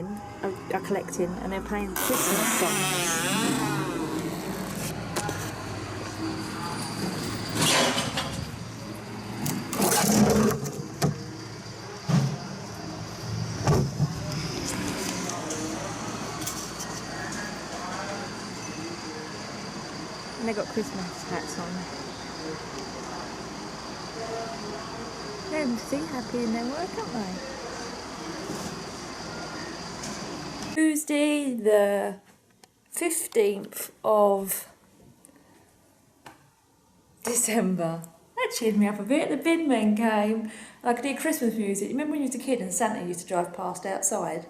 men are collecting and they're playing Christmas songs. And they got Christmas hats on. They're obviously happy in their work, aren't they? Tuesday the 15th of December. That cheered me up a bit. The bin men came. I could hear Christmas music. Remember when you was a kid and Santa used to drive past outside?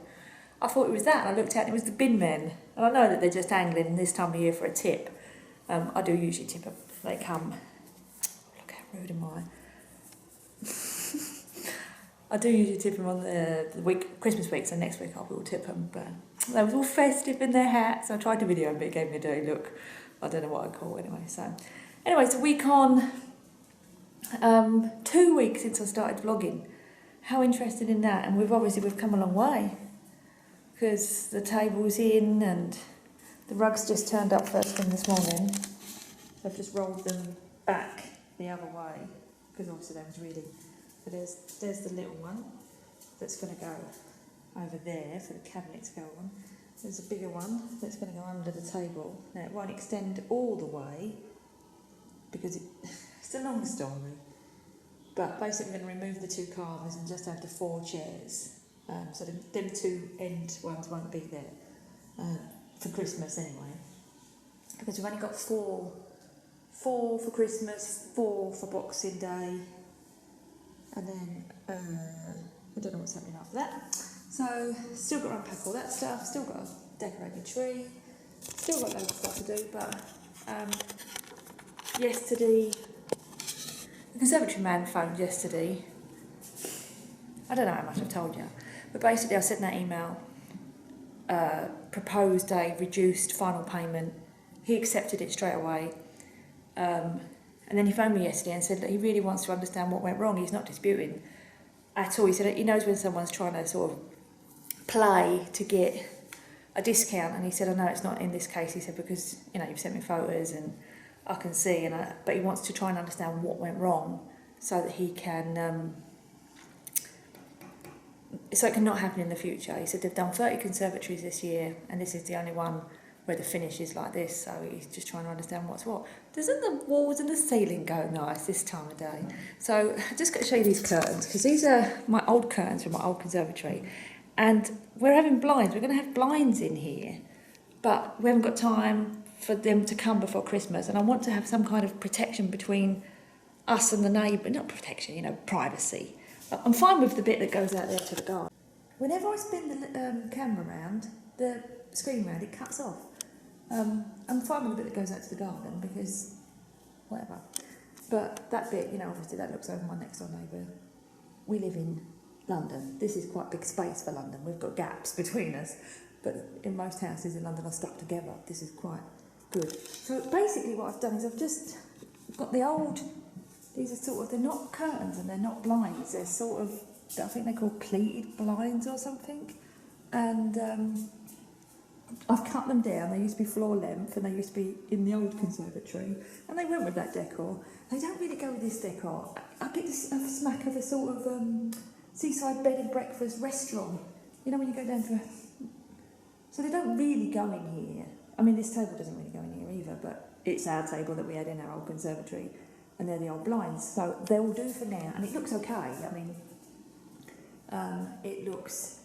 I thought it was that, and I looked out and it was the bin men. And I know that they're just angling this time of year for a tip. I do usually tip them. They come. Look how rude am I? I do usually tip them on the week, Christmas week, so next week I will tip them. But they was all festive in their hats. I tried to video but it gave me a dirty look. I don't know what I'd call it anyway. So, anyway, it's a week on. 2 weeks since I started vlogging. How interested in that? And we've come a long way because the table's in and the rug's just turned up first thing this morning. I've just rolled them back the other way because obviously they was really. So there's the little one that's going to go over there for the cabinet to go on. There's a bigger one that's going to go under the table. Now it won't extend all the way because it's a long story. But basically we're going to remove the two carvers and just have the 4 chairs. So them 2 end ones won't be there for Christmas anyway. Because we've only got 4 for Christmas, 4 for Boxing Day. And then, I don't know what's happening after that. So, still got to unpack all that stuff, still got to decorate the tree, still got loads of stuff to do, but yesterday, the conservatory man phoned yesterday. I don't know how much I've told you, but basically I sent that email, proposed a reduced final payment. He accepted it straight away. And then he phoned me yesterday and said that he really wants to understand what went wrong. He's not disputing at all. He said he knows when someone's trying to sort of play to get a discount. And he said, I know it's not in this case. He said, because, you know, you've sent me photos and I can see. But he wants to try and understand what went wrong so that he can, so it can not happen in the future. He said they've done 30 conservatories this year and this is the only one where the finish is like this, so he's just trying to understand what's what. Doesn't the walls and the ceiling go nice this time of day? So I just got to show you these curtains, because these are my old curtains from my old conservatory. And we're having blinds, we're going to have blinds in here, but we haven't got time for them to come before Christmas, and I want to have some kind of protection between us and the neighbour, not protection, you know, privacy. I'm fine with the bit that goes out there to the garden. Whenever I spin the camera around, the screen round, it cuts off. I'm fine with the bit that goes out to the garden because whatever. But that bit, you know, obviously that looks over my next door neighbour. We live in London. This is quite a big space for London. We've got gaps between us. But in most houses in London are stuck together. This is quite good. So basically what I've done is I've just got the old, these are sort of, they're not curtains and they're not blinds. They're sort of, I think they're called pleated blinds or something. And I've cut them down. They used to be floor length and they used to be in the old conservatory, and they went with that decor. They don't really go with this decor. I get a smack of a sort of seaside bed and breakfast restaurant. You know when you go down to a... So they don't really go in here. I mean, this table doesn't really go in here either, but it's our table that we had in our old conservatory, and they're the old blinds. So they'll do for now, and it looks okay. I mean, it looks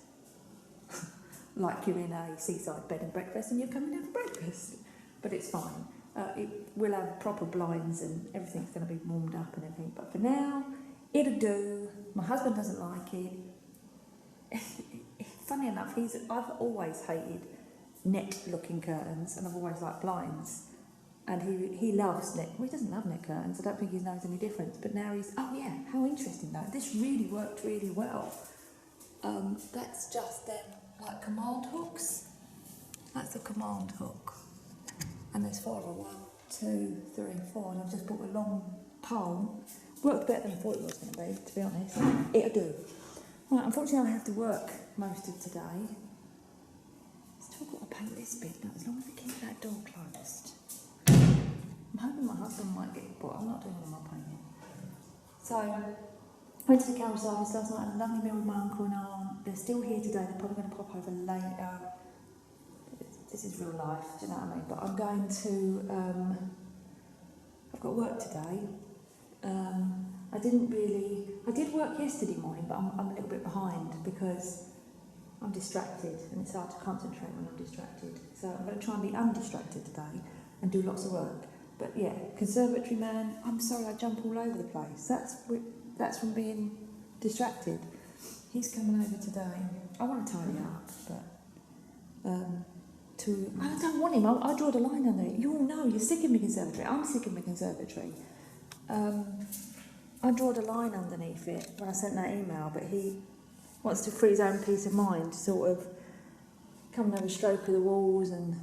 like you're in a seaside bed and breakfast and you're coming down for breakfast. But it's fine. We'll have proper blinds and everything's going to be warmed up and everything. But for now, it'll do. My husband doesn't like it. Funny enough, I've always hated net-looking curtains and I've always liked blinds. And he loves net. Well, he doesn't love net curtains. I don't think he knows any difference. But now he's, oh yeah, how interesting though. This really worked really well. That's just them. Like command hooks. That's a command hook. And there's 4 of them. 1, 2, 3, 4. And I've just bought a long pole. Worked better than I thought it was going to be honest. It'll do. Right, unfortunately I have to work most of today. I've got to paint this bit now, as long as I keep that door closed. I'm hoping my husband might get it, but I'm not doing all my painting. So, went to the carol service last night, had a lovely meal with my uncle and aunt. They're still here today, they're probably going to pop over later. This is real life, do you know what I mean? But I'm going to, I've got work today. I did work yesterday morning, but I'm a little bit behind because I'm distracted and it's hard to concentrate when I'm distracted. So I'm going to try and be undistracted today and do lots of work. But yeah, conservatory man, I'm sorry I jump all over the place. That's from being distracted. He's coming over today. I want to tidy up, but I don't want him. I draw the line under it. You all know you're sick of my conservatory. I'm sick of my conservatory. I draw the line underneath it when I sent that email, but he wants to free his own peace of mind, sort of come and have a stroke of the walls and,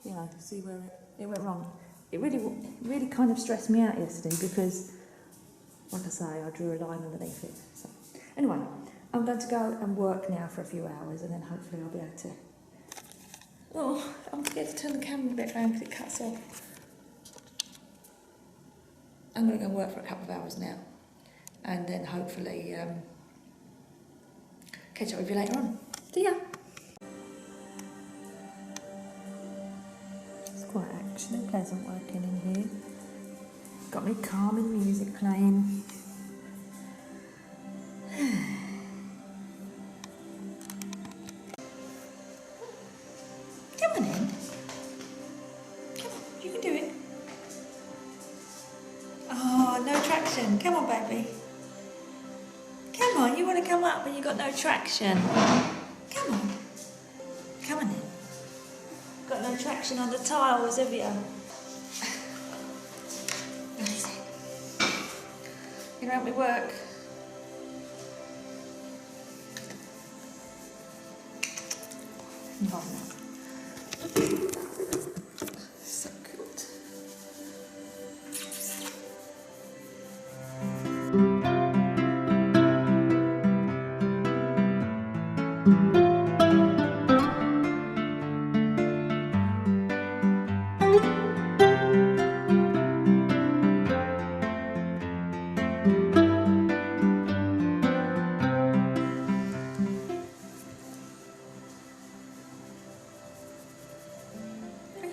you know, see where it went wrong. It really kind of stressed me out yesterday because, like I say, I drew a line underneath it. So, anyway, I'm going to go and work now for a few hours and then hopefully I'll be able to... Oh, I'm scared to turn the camera a bit round because it cuts off. I'm going to go work for a couple of hours now and then hopefully catch up with you later on. See ya! It's quite actually pleasant working in here. Got me calming music playing. Come on in. Come on, you can do it. Oh, no traction. Come on, baby. Come on, you want to come up and you got no traction. Come on. Come on in. Got no traction on the tiles, have you? You know, help me work. So good.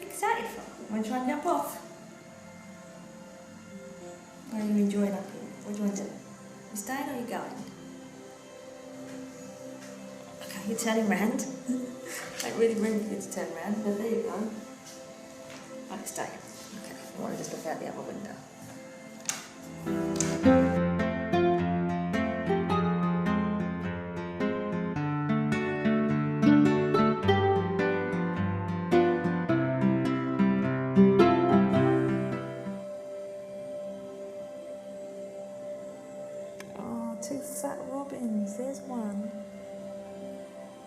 Excited for? Want to try and jump off? Or are you enjoying up here? What do you want to do? You staying or are you going? Okay, you're turning round. Like really room for you to turn round, but there you go. Right, stay. Okay, I want to just look out the other window. Two fat robins, there's one.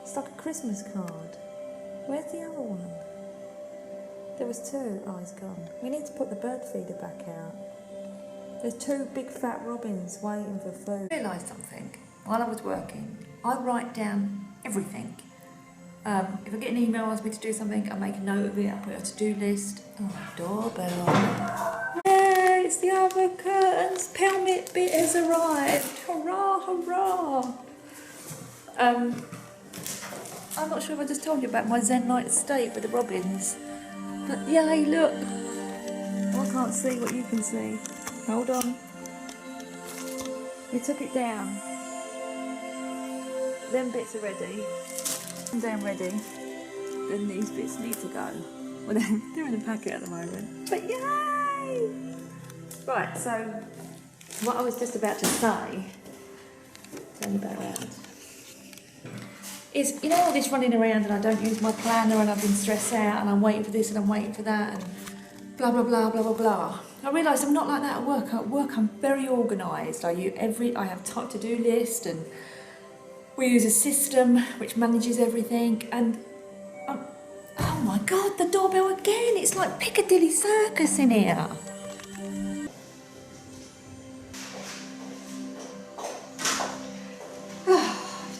It's like a Christmas card. Where's the other one? There was two. Oh, he's gone. We need to put the bird feeder back out. There's two big fat robins waiting for food. I realised something. While I was working, I write down everything. If I get an email asking me to do something, I make a note of it, I put it on a to-do list. Oh, doorbell. Yay, it's the other curtains. Pelmet bit has arrived. Hurrah, hurrah. I'm not sure if I just told you about my Zen-like state with the robins. But yay, look. I can't see what you can see. Hold on. We took it down. Them bits are ready. They're ready. Then these bits need to go. Well, they're in the packet at the moment. But yay! Right, so what I was just about to say, turn you back around, is, you know, all this running around and I don't use my planner and I've been stressed out and I'm waiting for this and I'm waiting for that and blah, blah, blah, blah, blah, blah. I realised I'm not like that at work. At work, I'm very organised. I have a to-do list and we use a system which manages everything and, oh my God, the doorbell again. It's like Piccadilly Circus in here.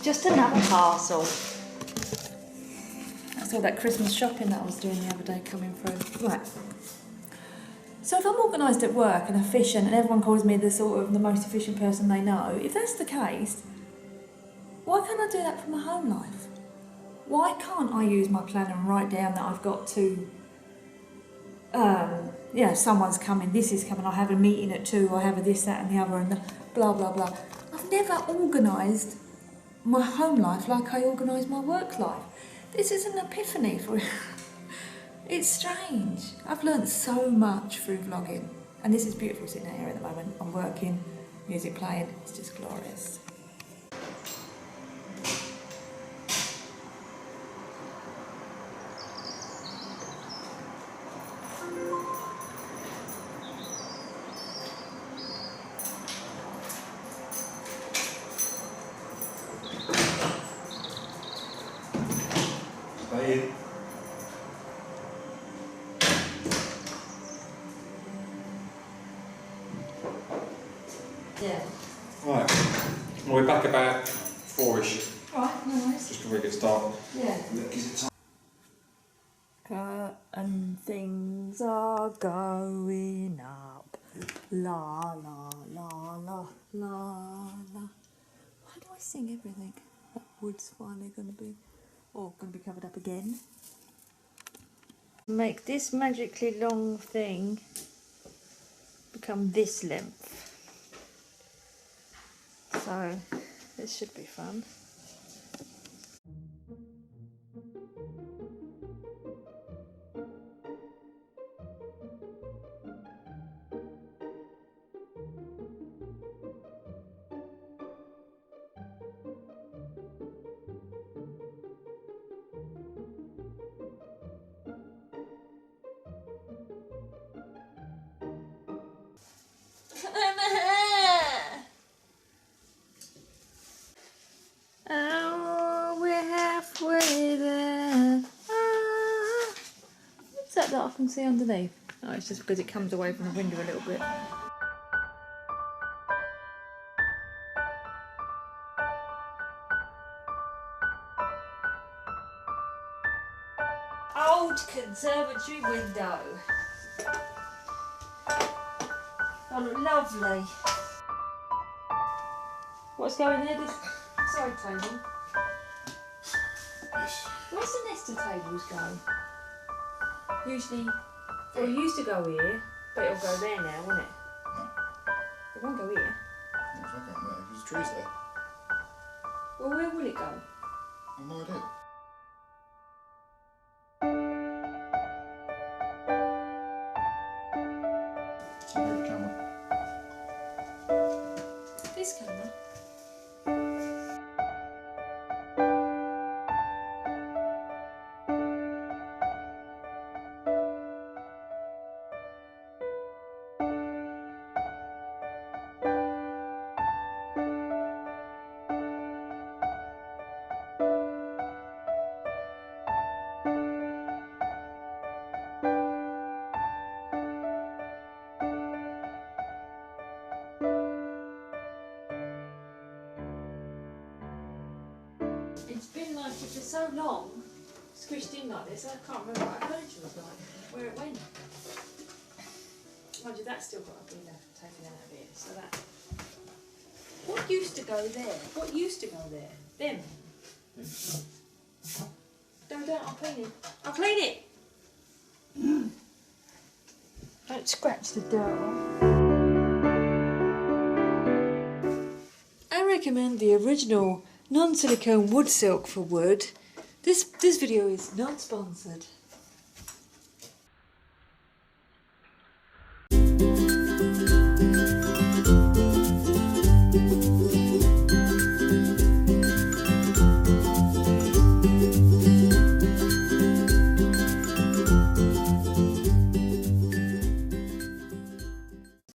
Just another parcel. That's saw that Christmas shopping that I was doing the other day coming through. Right. So if I'm organised at work and efficient and everyone calls me the most efficient person they know, if that's the case, why can't I do that for my home life? Why can't I use my planner and write down that I've got to, someone's coming, this is coming, I have a meeting at 2, I have a this, that and the other, and the blah, blah, blah. I've never organised my home life like I organise my work life. This is an epiphany for It's strange. I've learnt so much through vlogging, and this is beautiful sitting out here at the moment. I'm working, music playing, it's just glorious. Stay. Yeah. Right. We'll be back about 4ish. Right, no worries. Just before we get started. Yeah. Look, is it time? And things are going up. La la la la la la. Why do I sing everything? That wood's finally going to be covered up again. Make this magically long thing become this length. So this should be fun. Oh, we're halfway there. Ah. What's that I can see underneath? Oh, it's just because it comes away from the window a little bit. Old conservatory window. Oh, look lovely. What's going there? This side table? Yes. Where's the nest of tables go? Usually, well, it used to go here, but it'll go there now, won't it? No. It won't go here. No, it's not going there. There's trees there. Well, where will it go? I've no idea. Move the camera. This camera. It's been like it for so long, squished in like this, I can't remember what furniture was like, where it went. Mind you, that's still got to be taken out of here, so that... What used to go there? What used to go there? Them? Don't, I'll clean it. I'll clean it! Don't scratch the dirt off. I recommend the original non-silicone wood silk for wood. This video is not sponsored.